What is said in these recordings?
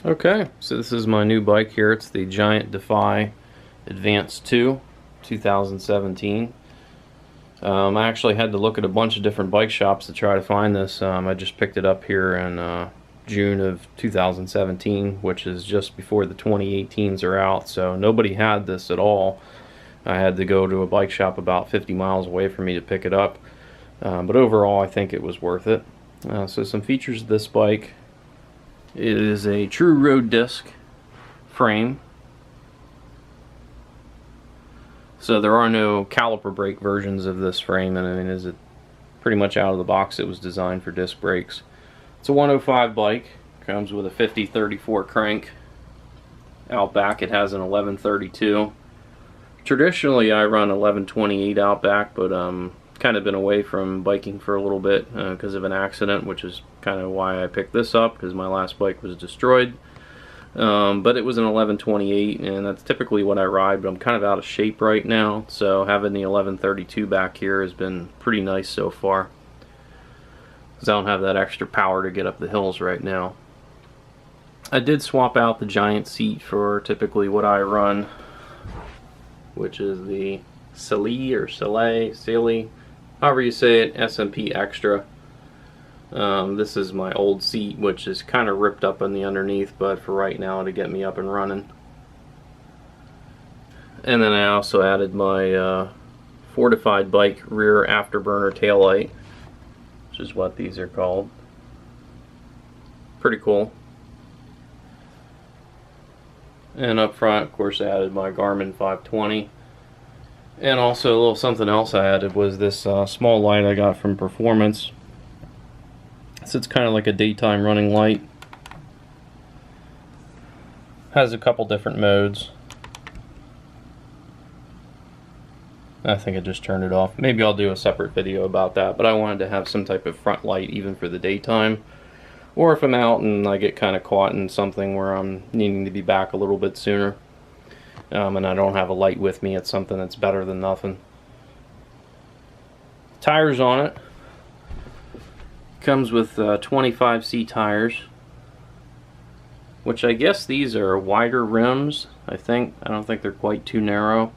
Okay, so this is my new bike here. It's the Giant Defy Advanced 2, 2017. I actually had to look at a bunch of different bike shops to try to find this. I just picked it up here in June of 2017, which is just before the 2018s are out, so nobody had this at all. I had to go to a bike shop about 50 miles away from me to pick it up, but overall I think it was worth it. So some features of this bike: it is a true road disc frame, so there are no caliper brake versions of this frame, and I mean, is it pretty much out of the box? It was designed for disc brakes. It's a 105 bike, comes with a 50/34 crank. Out back it has an 11/32. Traditionally I run 11/28 out back, but kind of been away from biking for a little bit because of an accident, which is kind of why I picked this up, because my last bike was destroyed. But it was an 11/28, and that's typically what I ride, but I'm kind of out of shape right now, so having the 11/32 back here has been pretty nice so far, because I don't have that extra power to get up the hills right now. I did swap out the Giant seat for typically what I run, which is the Sealy, however you say it, SMP Extra. This is my old seat, which is kind of ripped up on the underneath, but for right now to get me up and running. And then I also added my Fortified Bike rear afterburner taillight, which is what these are called. Pretty cool. And up front, of course, I added my Garmin 520. And also a little something else I added was this small light I got from Performance. So it's kind of like a daytime running light. Has a couple different modes. I think I just turned it off. Maybe I'll do a separate video about that, but I wanted to have some type of front light even for the daytime. Or if I'm out and I get kind of caught in something where I'm needing to be back a little bit sooner, and I don't have a light with me, it's something that's better than nothing. Tires on it. Comes with 25C tires, which I guess these are wider rims, I think. I don't think they're quite too narrow.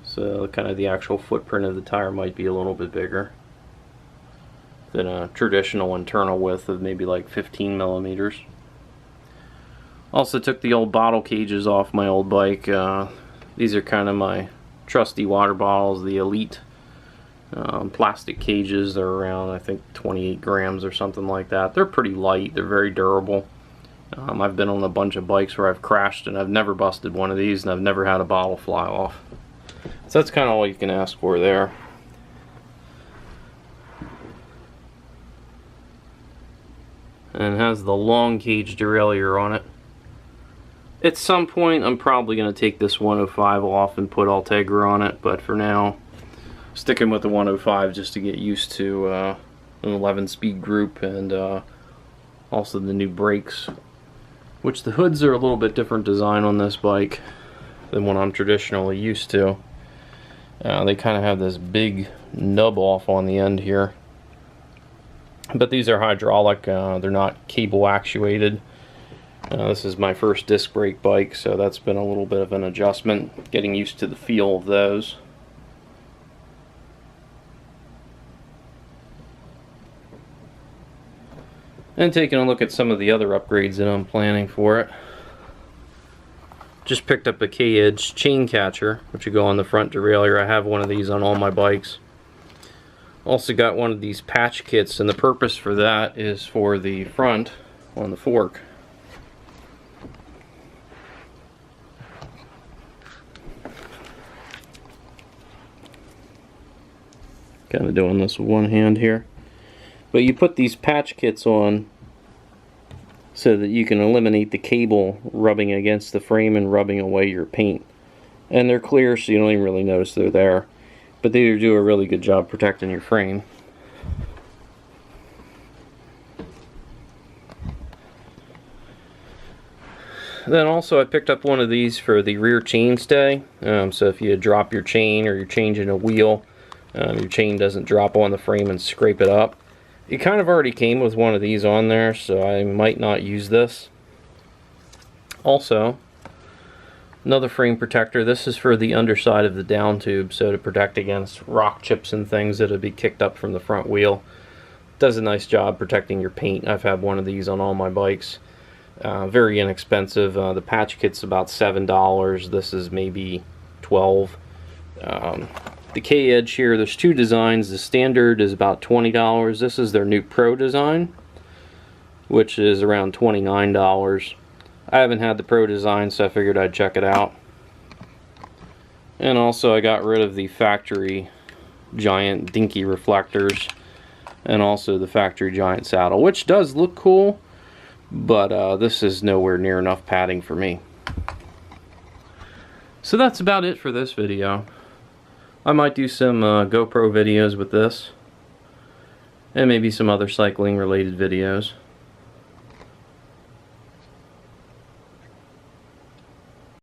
So kind of the actual footprint of the tire might be a little bit bigger than a traditional internal width of maybe like 15 millimeters. Also took the old bottle cages off my old bike. These are kind of my trusty water bottles, the Elite plastic cages. They're around, I think, 28 grams or something like that. They're pretty light, they're very durable. I've been on a bunch of bikes where I've crashed and I've never busted one of these, and I've never had a bottle fly off. So that's kind of all you can ask for there. And it has the long cage derailleur on it. At some point I'm probably going to take this 105 off and put Ultegra on it, but for now sticking with the 105 just to get used to an 11-speed group, and also the new brakes, which the hoods are a little bit different design on this bike than what I'm traditionally used to. They kind of have this big nub off on the end here, but these are hydraulic. They're not cable actuated. This is my first disc brake bike, so that's been a little bit of an adjustment, getting used to the feel of those. And taking a look at some of the other upgrades that I'm planning for it. Just picked up a K-Edge chain catcher, which would go on the front derailleur. I have one of these on all my bikes. Also got one of these patch kits, and the purpose for that is for the front on the fork. Kind of doing this with one hand here. But you put these patch kits on so that you can eliminate the cable rubbing against the frame and rubbing away your paint. And they're clear, so you don't even really notice they're there. But they do a really good job protecting your frame. Then also I picked up one of these for the rear chain stay. So if you drop your chain or you're changing a wheel, your chain doesn't drop on the frame and scrape it up. It kind of already came with one of these on there, so I might not use this. Also, another frame protector. This is for the underside of the down tube, so to protect against rock chips and things that would be kicked up from the front wheel. Does a nice job protecting your paint. I've had one of these on all my bikes. Very inexpensive. The patch kit's about $7. This is maybe $12. The K-Edge here, there's two designs. The standard is about $20. This is their new Pro design, which is around $29. I haven't had the Pro design, so I figured I'd check it out. And also I got rid of the factory Giant dinky reflectors, and also the factory Giant saddle, which does look cool, but this is nowhere near enough padding for me. So that's about it for this video. I might do some GoPro videos with this, and maybe some other cycling related videos.